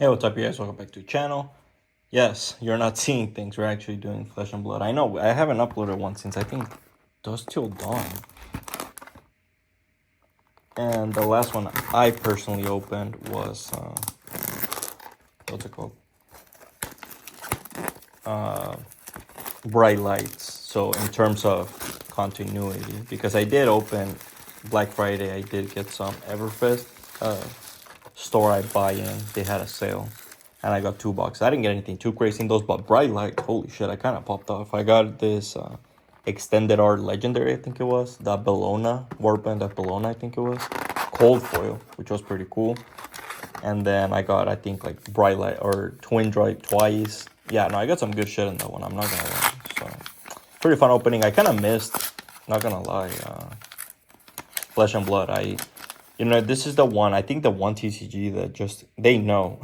Hey, what's up, you guys? Welcome back to the channel. Yes, you're not seeing things. We're actually doing Flesh and Blood. I know, I haven't uploaded one since I think Dusk Till Dawn. And the last one I personally opened was, what's it called? Bright Lights. So in terms of continuity, because I did open Black Friday, I did get some Everfest store I buy in. They had a sale. And I got 2 boxes. I didn't get anything too crazy in those, but Bright Light, holy shit, I kind of popped off. I got this extended art legendary, I think it was. The Bellona, Warband of Bellona, I think it was. Cold foil, which was pretty cool. And then I got, I think, like Bright Light or Twin Drive twice. Yeah, no, I got some good shit in that one, I'm not gonna lie. So, pretty fun opening. I kind of missed, not gonna lie, Flesh and Blood. This is the one, I think the one TCG that just, they know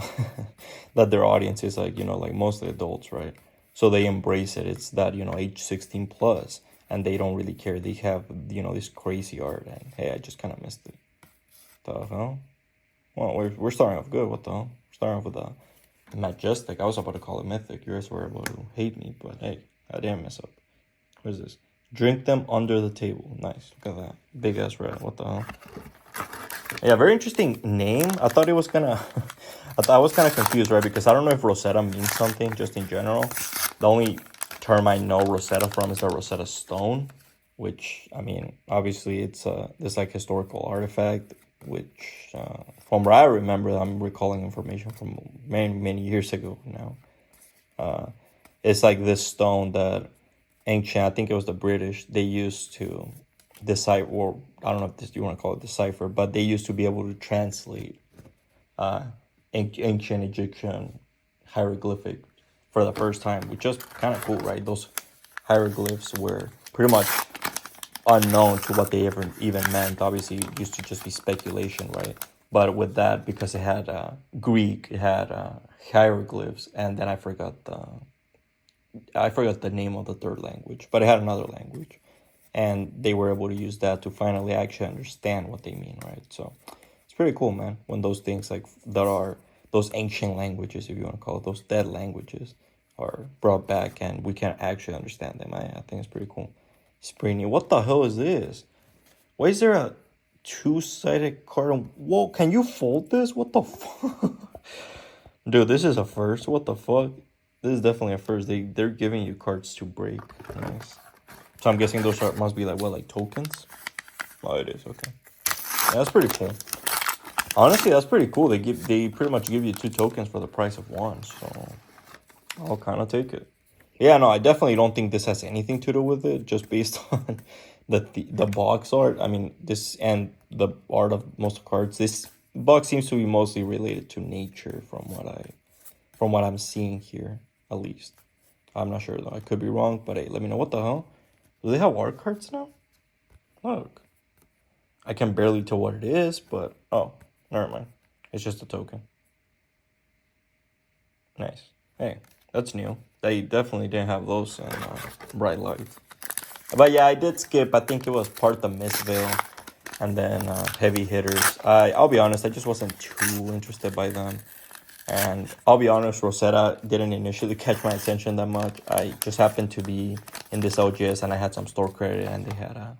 that their audience is like, like mostly adults, right? So they embrace it. It's that, age 16 plus, and they don't really care. They have, this crazy art, and hey, I just kind of missed it. The hell? Well, we're starting off good. What the hell? We're starting off with the Majestic. I was about to call it Mythic. You guys were about to hate me, but hey, I didn't mess up. What is this? Drink them under the table. Nice. Look at that. Big ass red. What the hell? Yeah, very interesting name. I thought it was gonna. I was kind of confused, right? Because I don't know if Rosetta means something just in general. The only term I know Rosetta from is the Rosetta Stone, which I mean, obviously it's this like historical artifact, which from what I remember, I'm recalling information from many years ago now. It's like this stone that ancient, I think it was the British, they used to decipher, or I don't know if this, you want to call it decipher, but they used to be able to translate ancient Egyptian hieroglyphic for the first time, which is kind of cool, right? Those hieroglyphs were pretty much unknown to what they ever even meant. Obviously, it used to just be speculation, right? But with that, because it had Greek, it had hieroglyphs, and then I forgot the name of the third language, but it had another language, and they were able to use that to finally actually understand what they mean, right? So it's pretty cool, man, when those things like that are those ancient languages, if you want to call it, those dead languages, are brought back and we can actually understand them. I think it's pretty cool. Springy, what the hell is this? Why is there a two-sided card? Whoa, can you fold this? What the fuck? Dude, this is a first. What the fuck? This is definitely a first. They're giving you cards to break. Nice. So I'm guessing those must be like what, like tokens? Oh, it is. Okay. Yeah, that's pretty cool. Honestly, that's pretty cool. They pretty much give you 2 tokens for the price of 1. So I'll kind of take it. Yeah, no, I definitely don't think this has anything to do with it. Just based on the box art. I mean, this and the art of most cards. This box seems to be mostly related to nature, from what I'm seeing here, at least. I'm not sure though. I could be wrong, but hey, let me know. What the hell? Do they have art cards now? Look. I can barely tell what it is, but oh, never mind. It's just a token. Nice. Hey, that's new. They definitely didn't have those in Bright Lights. But yeah, I did skip. I think it was part of the Mist Veil, and then Heavy Hitters. I'll be honest, I just wasn't too interested by them. And I'll be honest, Rosetta didn't initially catch my attention that much. I just happened to be in this LGS and I had some store credit and they had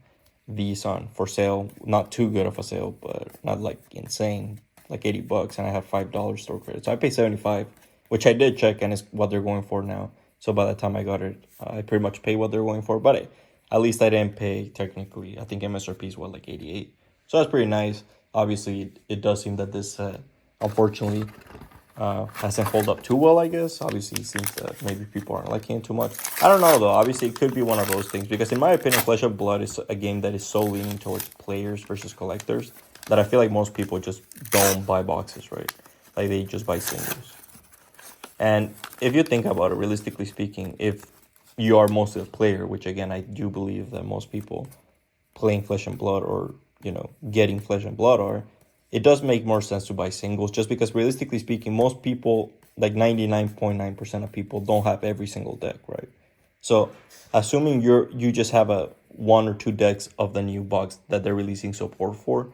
these on for sale. Not too good of a sale, but not like insane, like $80, and I had $5 store credit. So I paid 75, which I did check and is what they're going for now. So by the time I got it, I pretty much paid what they're going for. But at least I didn't pay technically. I think MSRP is what, like 88. So that's pretty nice. Obviously, it does seem that this unfortunately hasn't held up too well, I guess. Obviously, it seems that maybe people aren't liking it too much. I don't know, though. Obviously, it could be one of those things. Because in my opinion, Flesh of Blood is a game that is so leaning towards players versus collectors that I feel like most people just don't buy boxes, right? Like, they just buy singles. And if you think about it, realistically speaking, if you are mostly a player, which, again, I do believe that most people playing Flesh and Blood or, getting Flesh and Blood are, it does make more sense to buy singles, just because realistically speaking, most people, like 99.9% of people, don't have every single deck, right? So assuming you just have a 1 or 2 decks of the new box that they're releasing support for,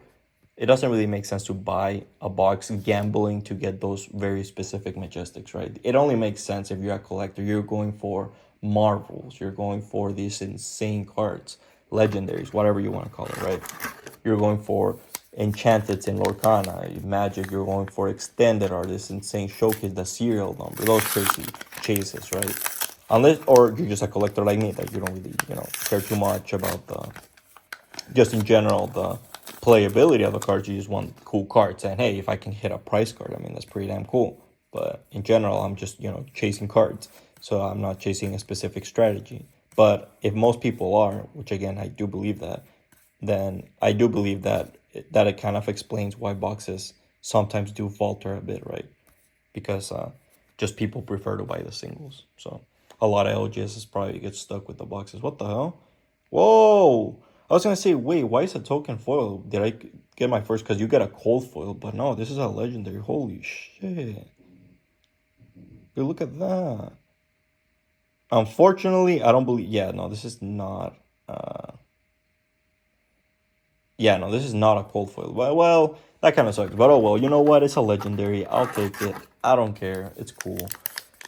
it doesn't really make sense to buy a box gambling to get those very specific Majestics, right? It only makes sense if you're a collector. You're going for Marvels. You're going for these insane cards, legendaries, whatever you want to call it, right? You're going for Enchanted in Lorcana, Magic. You're going for extended art, this insane showcase, the serial number, those crazy chases, right? Unless, or you're just a collector like me that you don't really, care too much about just in general, the playability of the cards. You just want cool cards. And hey, if I can hit a price card, I mean, that's pretty damn cool. But in general, I'm just, chasing cards. So I'm not chasing a specific strategy. But if most people are, which again, I do believe that, then I do believe that it kind of explains why boxes sometimes do falter a bit, right? Because just people prefer to buy the singles. So a lot of LGSs probably get stuck with the boxes. What the hell? Whoa! I was gonna say, wait, why is a token foil? Did I get my first? Because you get a cold foil, but no, this is a legendary. Holy shit! Dude, look at that. Unfortunately, I don't believe. Yeah, no, this is not. Yeah, no, this is not a cold foil. Well, that kind of sucks. But oh well, you know what? It's a legendary. I'll take it. I don't care. It's cool.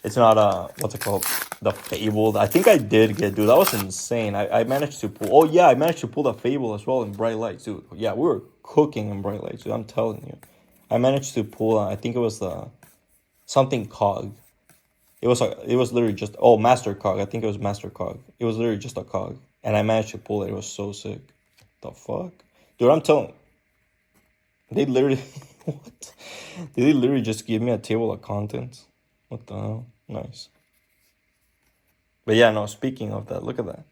It's not what's it called? The Fable. I think I did get, dude. That was insane. I managed to pull. Oh yeah, I managed to pull the Fable as well in Bright Lights, dude. Yeah, we were cooking in Bright Lights, dude. I'm telling you. I managed to pull. I think it was the something cog. It was literally just Master Cog. I think it was Master Cog. It was literally just a cog, and I managed to pull it. It was so sick. The fuck, dude. I'm telling. They literally what? Did they literally just give me a table of contents? What the hell? Nice. But yeah, no, speaking of that, look at that.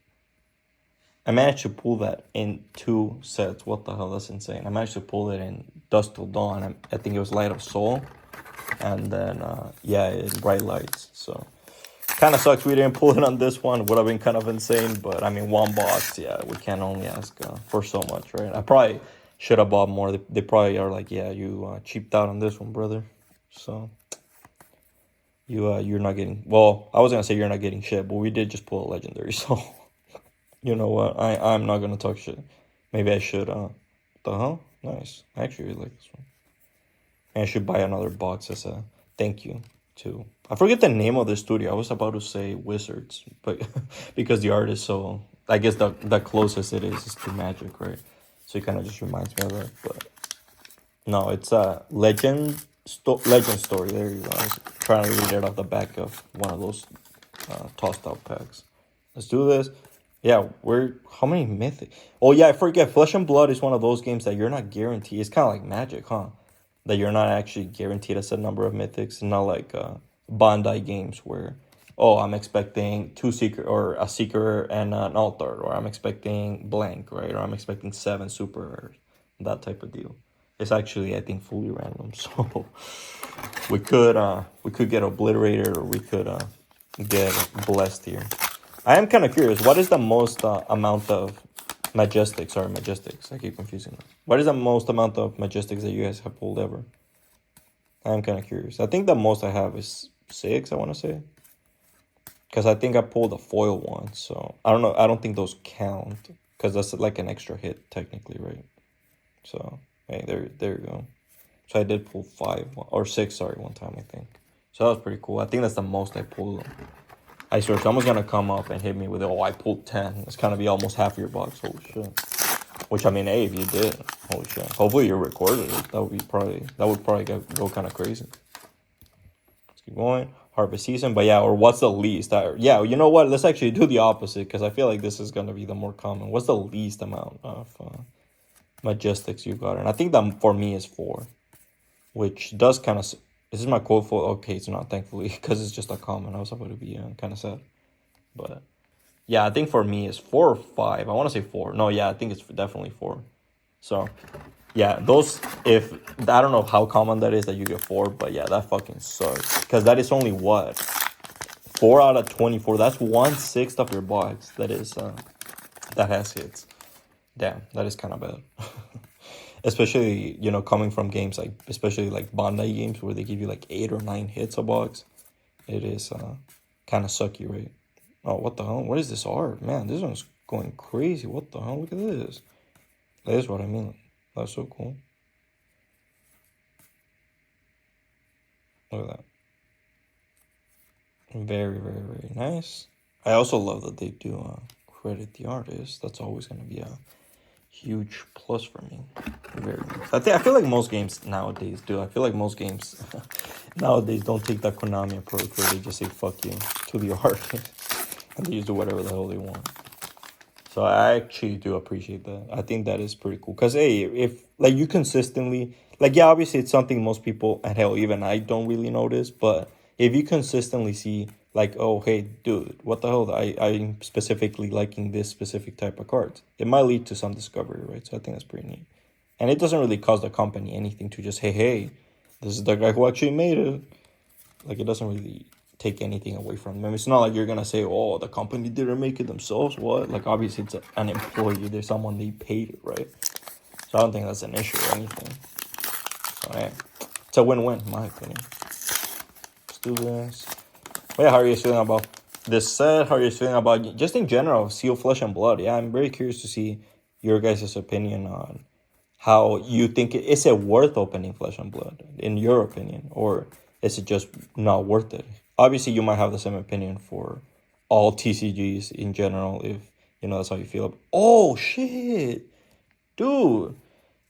I managed to pull that in 2 sets. What the hell? That's insane. I managed to pull it in Dusk Till Dawn. I think it was Light of Soul. And then, in Bright Lights. So, kind of sucks we didn't pull it on this one. Would have been kind of insane. But, I mean, one box, yeah, we can only ask for so much, right? I probably should have bought more. They probably are like, yeah, you cheaped out on this one, brother. So... You're not getting, well, I was gonna say you're not getting shit, but we did just pull a legendary, so you know what? I'm not gonna talk shit. Maybe I should. The hell? Nice. I actually really like this one. And I should buy another box as a thank you to. I forget the name of the studio. I was about to say Wizards, but because the art is so. I guess the closest it is to Magic, right? So it kind of just reminds me of that. But no, it's a Legend Story. There you go. I was trying to read it off the back of one of those tossed out packs. Let's do this. Yeah, how many mythic? Oh yeah, I forget. Flesh and Blood is one of those games that you're not guaranteed. It's kind of like Magic, huh? That you're not actually guaranteed a set number of mythics. Not like Bandai games where, oh, I'm expecting 2 seeker or a seeker and an altar, or I'm expecting blank, right? Or I'm expecting 7 super rares. That type of deal. It's actually, I think, fully random. So we could get obliterated, or we could get blessed here. I am kind of curious. What is the most amount of Majestics? I keep confusing them. What is the most amount of Majestics that you guys have pulled ever? I am kind of curious. I think the most I have is 6, I want to say. Because I think I pulled a foil one. So I don't know. I don't think those count. Because that's like an extra hit, technically, right? So... hey, there you go. So I did pull 5 or 6, sorry, one time, I think. So that was pretty cool. I think that's the most I pulled. I swear, someone's gonna come up and hit me with, I pulled 10. It's gonna be almost half your box. Holy shit. Which, I mean, hey, if you did, holy shit. Hopefully you recorded it. That would probably go kind of crazy. Let's keep going. Harvest season, but yeah, or what's the least? Yeah, you know what? Let's actually do the opposite, because I feel like this is gonna be the more common. What's the least amount of Majestics you got? And I think that for me is 4, which does kind of. This is my quote for. Okay, it's not, thankfully, because it's just a common. I was about to be kind of sad, but yeah, I think for me it's 4 or 5. I want to say 4. No, yeah, I think it's definitely 4. So yeah, those, if I don't know how common that is that you get 4, but yeah, that fucking sucks, because that is only what, 4 out of 24. That's 1/6 of your box that is that has hits. Damn, that is kind of bad. Especially, coming from games like, especially like Bandai games where they give you like 8 or 9 hits a box. It is kind of sucky, right? Oh, what the hell? What is this art? Man, this one's going crazy. What the hell? Look at this. That is what I mean. That's so cool. Look at that. Very, very, very nice. I also love that they do credit the artist. That's always going to be a huge plus for me. Very nice. I feel like most games nowadays do. I feel like most games nowadays don't take that Konami approach where they just say fuck you to the artist and they just do whatever the hell they want. So I actually do appreciate that. I think that is pretty cool. Cause hey, if like you consistently like yeah, obviously it's something most people and hell even I don't really notice, but if you consistently see like, oh hey dude, what the hell? I'm specifically liking this specific type of cards. It might lead to some discovery, right? So I think that's pretty neat. And it doesn't really cost the company anything to just hey, this is the guy who actually made it. Like it doesn't really take anything away from them. It's not like you're gonna say, "Oh, the company didn't make it themselves." What? Like obviously it's an employee. There's someone they paid it, right? So I don't think that's an issue or anything. So yeah, it's a win-win in my opinion. Let's do this. But yeah, how are you feeling about this set? How are you feeling about just in general, Seal Flesh and Blood? Yeah, I'm very curious to see your guys' opinion on how you think is it worth opening Flesh and Blood in your opinion, or is it just not worth it? Obviously, you might have the same opinion for all TCGs in general, if you know that's how you feel. Oh shit, dude,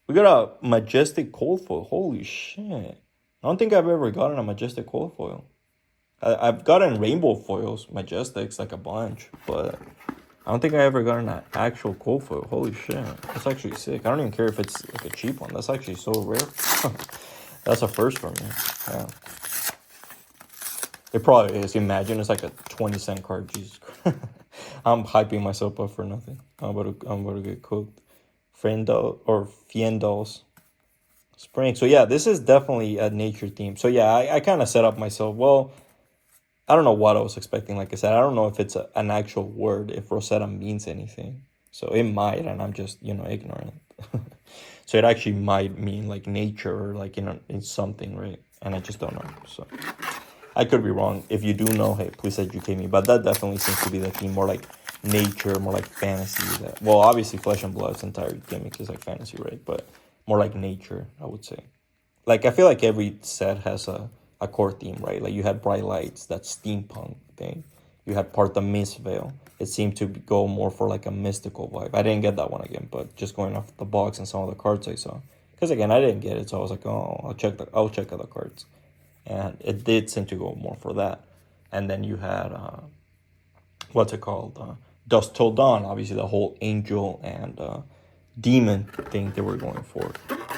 we got a majestic cold foil. Holy shit! I don't think I've ever gotten a majestic cold foil. I've gotten rainbow foils, majestics, like a bunch, but I don't think I ever got an actual cold foil. Holy shit. That's actually sick. I don't even care if it's like a cheap one. That's actually so rare. That's a first for me. Yeah. It probably is. Imagine it's like a 20-cent card. Jesus Christ. I'm hyping myself up for nothing. I'm about to get cooked. Fiendals Spring. So yeah, this is definitely a nature theme. So yeah, I kind of set up myself. Well, I don't know what I was expecting. Like I said, I don't know if it's an actual word, if Rosetta means anything. So it might, and I'm just, ignorant. So it actually might mean like nature or like, it's something, right? And I just don't know. So I could be wrong. If you do know, hey, please educate me. But that definitely seems to be the theme, more like nature, more like fantasy. Well, obviously Flesh and Blood's entire gimmick is like fantasy, right? But more like nature, I would say. Like I feel like every set has a core theme, right? Like you had Bright Lights, that steampunk thing. You had part the Mist Veil. It seemed to go more for like a mystical vibe. I didn't get that one again, but just going off the box and some of the cards I saw. Because again, I didn't get it, so I was like, oh, I'll check other cards, and it did seem to go more for that. And then you had what's it called? Dusk Till Dawn. Obviously, the whole angel and demon thing they were going for.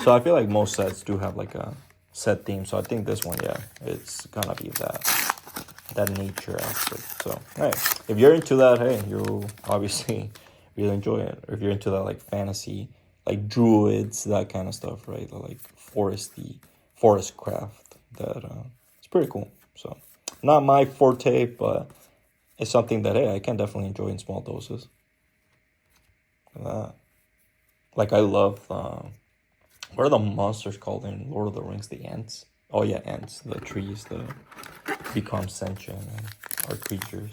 So I feel like most sets do have like a set theme. So I think this one, yeah, it's gonna be that nature aspect. So hey, if you're into that, hey, you obviously really enjoy it. Or if you're into that like fantasy, like druids, that kind of stuff, right? Like forest craft. That it's pretty cool. So not my forte, but it's something that hey, I can definitely enjoy in small doses. Like I love what are the monsters called in Lord of the Rings? The ants. Oh yeah, ants. The trees that become sentient and are creatures.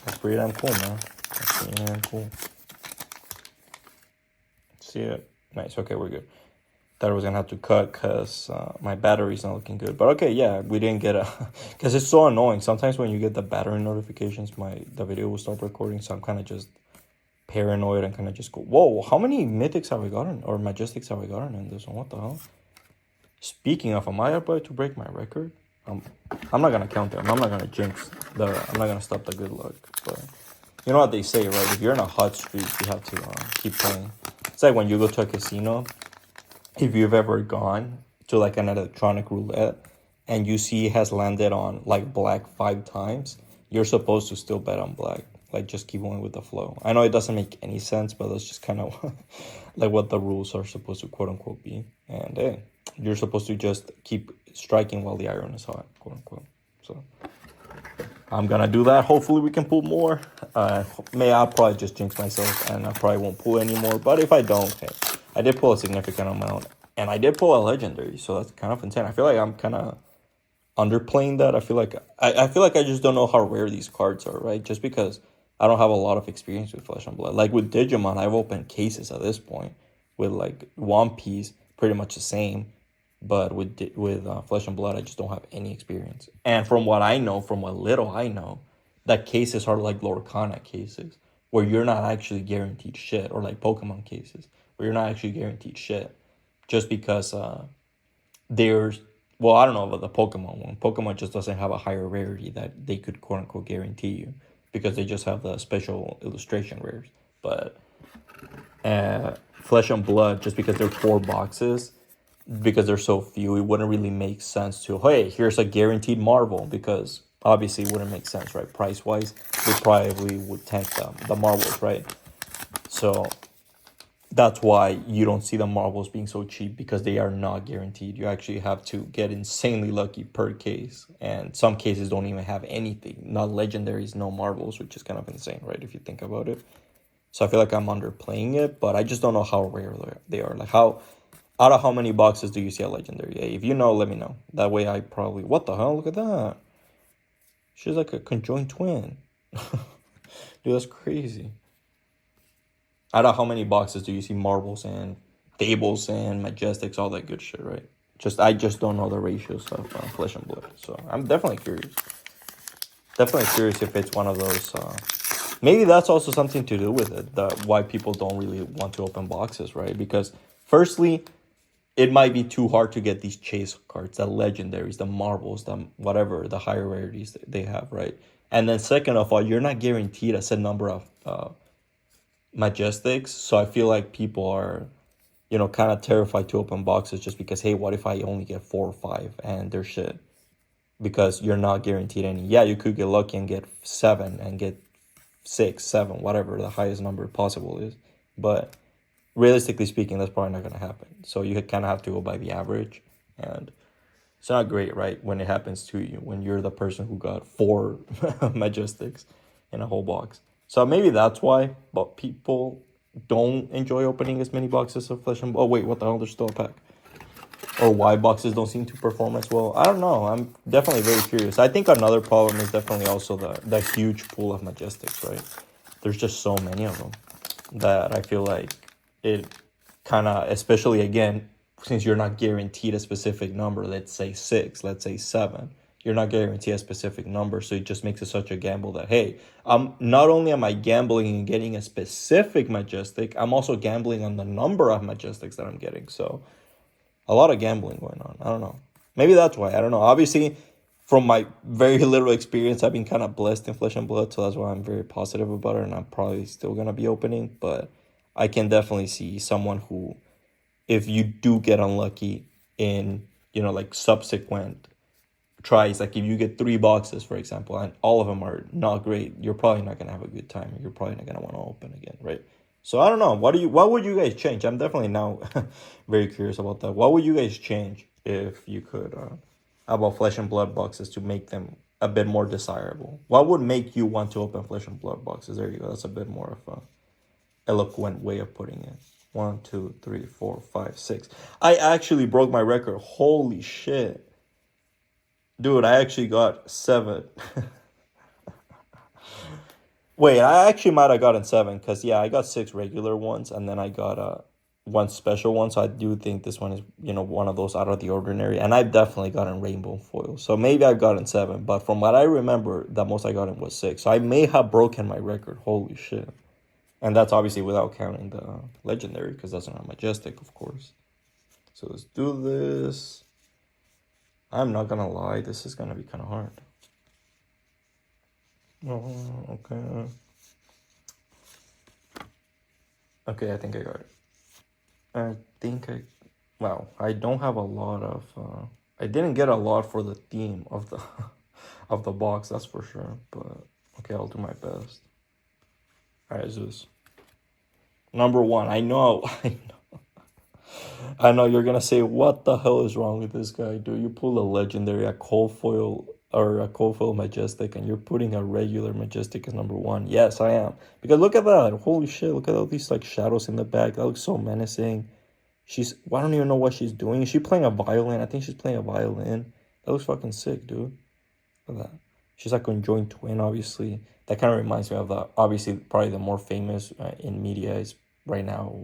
That's pretty damn cool, man. That's pretty damn cool. See it? Nice. Okay, we're good. Thought I was gonna have to cut because my battery's not looking good. But okay, yeah, we didn't get a because it's so annoying. Sometimes when you get the battery notifications, the video will stop recording. So I'm kind of just paranoid and kind of just go, whoa, how many mythics have I gotten or majestics have I gotten in this one? What the hell? Speaking of, am I about to break my record? I'm not gonna count them. I'm not gonna jinx I'm not gonna stop the good luck. But you know what they say, right? If you're in a hot streak, you have to keep playing. It's like when you go to a casino. If you've ever gone to like an electronic roulette and you see it has landed on like black 5 times, you're supposed to still bet on black. Like just keep going with the flow. I know it doesn't make any sense, but that's just kind of like what the rules are supposed to quote unquote be. And hey, you're supposed to just keep striking while the iron is hot, quote unquote. So I'm gonna do that. Hopefully we can pull more. I'll probably just jinx myself and I probably won't pull anymore. But if I don't, hey, I did pull a significant amount. And I did pull a legendary, so that's kind of insane. I feel like I'm kind of underplaying that. I feel like I just don't know how rare these cards are, right? Just because I don't have a lot of experience with Flesh and Blood. Like with Digimon, I've opened cases at this point with like One Piece, pretty much the same. But with Flesh and Blood, I just don't have any experience. And from what I know, from what little I know, that cases are like Lorcana cases, where you're not actually guaranteed shit, or like Pokemon cases, where you're not actually guaranteed shit, just because there's, well, I don't know about the Pokemon one. Pokemon just doesn't have a higher rarity that they could quote unquote guarantee you, because they just have the special illustration rares. But Flesh and Blood, just because they're 4 boxes, because there's so few, it wouldn't really make sense to, hey, here's a guaranteed Marvel, because obviously it wouldn't make sense, right? Price wise, they probably would tank the Marvels, right? So that's why you don't see the Marvels being so cheap, because they are not guaranteed. You actually have to get insanely lucky per case, and some cases don't even have anything, not legendaries, no Marvels, which is kind of insane, right, if you think about it. So I feel like I'm underplaying it, but I just don't know how rare they are. Like, how, out of how many boxes do you see a legendary? Hey, if you know, let me know. That way I probably, what the hell? Look at that. She's like a conjoined twin. Dude, that's crazy. Out of how many boxes do you see Marvels and Fables and Majestics, all that good shit, right? I just don't know the ratios of Flesh and Blood. So I'm definitely curious. Definitely curious if it's one of those. Maybe that's also something to do with it. Why people don't really want to open boxes, right? Because firstly, it might be too hard to get these chase cards, the legendaries, the Marvels, the whatever, the higher rarities they have, right? And then second of all, you're not guaranteed a set number of Majestics. So I feel like people are, kind of terrified to open boxes, just because, hey, what if I only get 4 or 5 and they're shit? Because you're not guaranteed any. Yeah, you could get lucky and get 7 and get 6, 7, whatever the highest number possible is. But realistically speaking, that's probably not going to happen. So you kind of have to go by the average. And it's not great, right, when it happens to you, when you're the person who got 4 Majestics in a whole box. So maybe that's why, but people don't enjoy opening as many boxes of Flesh and Blood. Oh, wait, what the hell? There's still a pack. Or why boxes don't seem to perform as well. I don't know. I'm definitely very curious. I think another problem is definitely also the huge pool of Majestics, right? There's just so many of them that I feel like it kind of, especially again, since you're not guaranteed a specific number, let's say 6, let's say 7, you're not guaranteed a specific number. So it just makes it such a gamble that, hey, not only am I gambling and getting a specific Majestic, I'm also gambling on the number of Majestics that I'm getting. So a lot of gambling going on. I don't know. Maybe that's why. I don't know. Obviously, from my very little experience, I've been kind of blessed in Flesh and Blood, so that's why I'm very positive about it, and I'm probably still going to be opening. But I can definitely see someone who, if you do get unlucky in, like subsequent tries, like if you get 3 boxes, for example, and all of them are not great, you're probably not going to have a good time. You're probably not going to want to open again, right? So I don't know. What would you guys change? I'm definitely now very curious about that. What would you guys change if you could about Flesh and Blood boxes to make them a bit more desirable? What would make you want to open Flesh and Blood boxes? There you go. That's a bit more of a eloquent way of putting it. 1, 2, 3, 4, 5, 6. I actually broke my record. Holy shit. Dude, I actually got 7. Wait, I actually might have gotten 7, because yeah, I got 6 regular ones, and then I got 1 special one. So I do think this one is, one of those out of the ordinary. And I've definitely gotten rainbow foil. So maybe I've gotten 7, but from what I remember, the most I gotten was 6. So I may have broken my record. Holy shit. And that's obviously without counting the legendary, because that's not Majestic, of course. So let's do this. I'm not gonna lie, this is gonna be kind of hard. Oh, okay. Okay, I think I got it. Wow, I don't have a lot of, I didn't get a lot for the theme of the, of the box, that's for sure. But, okay, I'll do my best. Alright, Zeus. Number 1, I know, I know you're gonna say, what the hell is wrong with this guy, dude? You pull a legendary, a cold foil, or a cold foil Majestic, and you're putting a regular Majestic as number 1. Yes, I am. Because look at that. Holy shit, look at all these like shadows in the back. That looks so menacing. I don't even know what she's doing. Is she playing a violin? I think she's playing a violin. That looks fucking sick, dude. Look at that. She's like a conjoined twin, obviously. That kind of reminds me of obviously, probably the more famous in media is right now,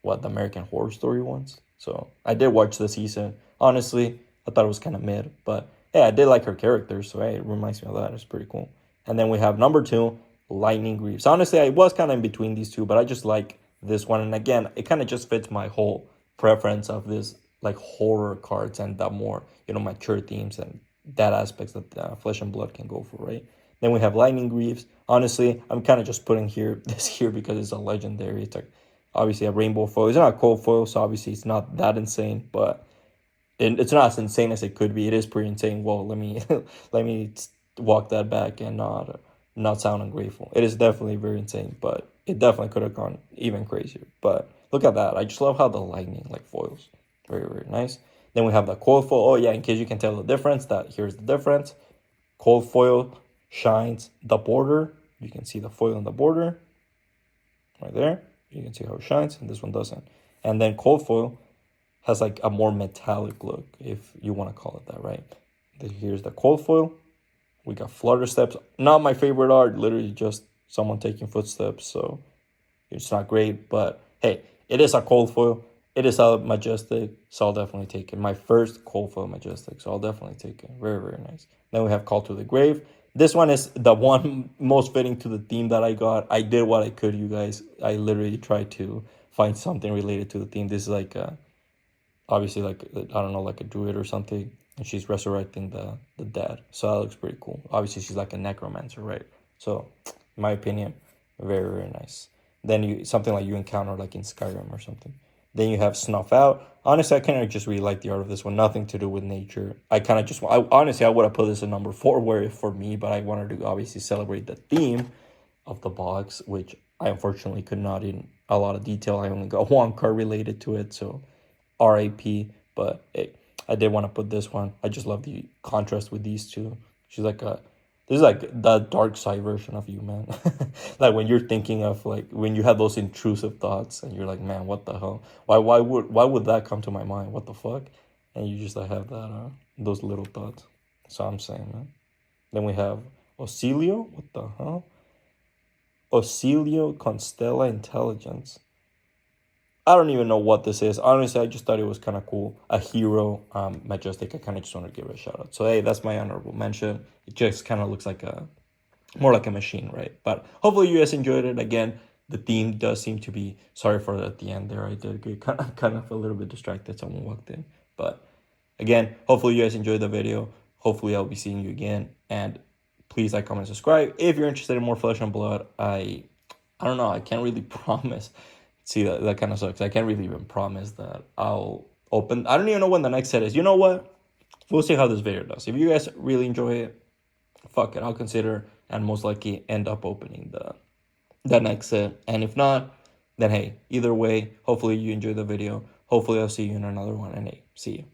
what, the American Horror Story ones. So I did watch the season. Honestly, I thought it was kind of mid, but hey, I did like her character, so hey, it reminds me of that. It's pretty cool. And then we have number 2, Lightning Greaves. Honestly, I was kind of in between these two, but I just like this one. And again, it kind of just fits my whole preference of this like horror cards and the more mature themes and that aspects that Flesh and Blood can go for, right? Then we have Lightning Greaves. Honestly, I'm kind of just putting here this here because it's a legendary. It's like obviously a rainbow foil. It's not a cold foil, so obviously it's not that insane, but it's not as insane as it could be. It is pretty insane. Well, let me let me walk that back and not sound ungrateful. It is definitely very insane, but it definitely could have gone even crazier. But look at that. I just love how the lightning like foils. Very, very nice. Then we have the cold foil. Oh yeah, in case you can tell the difference, that here's the difference. Cold foil shines the border. You can see the foil in the border right there. You can see how it shines, and this one doesn't. And then cold foil has like a more metallic look, if you want to call it that, right? Here's the cold foil. We got flutter steps. Not my favorite art, literally just someone taking footsteps, so it's not great, but hey, it is a cold foil. It is a majestic, so I'll definitely take it. My first cold foil majestic, so I'll definitely take it. Very, very nice. Then we have Call to the Grave. This one is the one most fitting to the theme that I got. I did what I could, you guys. I literally tried to find something related to the theme. This is like obviously like I don't know, like a druid or something, and she's resurrecting the dead. So that looks pretty cool. Obviously she's like a necromancer, right? So in my opinion, very, very nice. Then you something like you encounter like in Skyrim or something. Then you have Snuff Out. Honestly, I kind of just really like the art of this one. Nothing to do with nature. I kind of just honestly I would have put this in number 4 where for me, but I wanted to obviously celebrate the theme of the box, which I unfortunately could not in a lot of detail. I only got one card related to it, so RAP. But hey, I did want to put this one. I just love the contrast with these two. She's like this is like the dark side version of you, man. Like when you're thinking of like when you have those intrusive thoughts and you're like, man, what the hell? Why would that come to my mind? What the fuck? And you just like have that those little thoughts. So I'm saying, man. Then we have Ocilio. What the hell? Ocilio Constella Intelligence. I don't even know what this is. Honestly, I just thought it was kind of cool. A hero, majestic. I kind of just want to give it a shout out. So hey, that's my honorable mention. It just kind of looks like more like a machine, right? But hopefully you guys enjoyed it. Again, the theme does seem to be. Sorry for at the end there. I did get kind of a little bit distracted. Someone walked in, but again, hopefully you guys enjoyed the video. Hopefully I'll be seeing you again, and please like, comment, subscribe if you're interested in more Flesh and Blood. I don't know. I can't really promise. See, that kind of sucks. I can't really even promise that I'll open. I don't even know when the next set is. You know what? We'll see how this video does. If you guys really enjoy it, fuck it. I'll consider and most likely end up opening the next set. And if not, then hey, either way, hopefully you enjoyed the video. Hopefully I'll see you in another one. And hey, see you.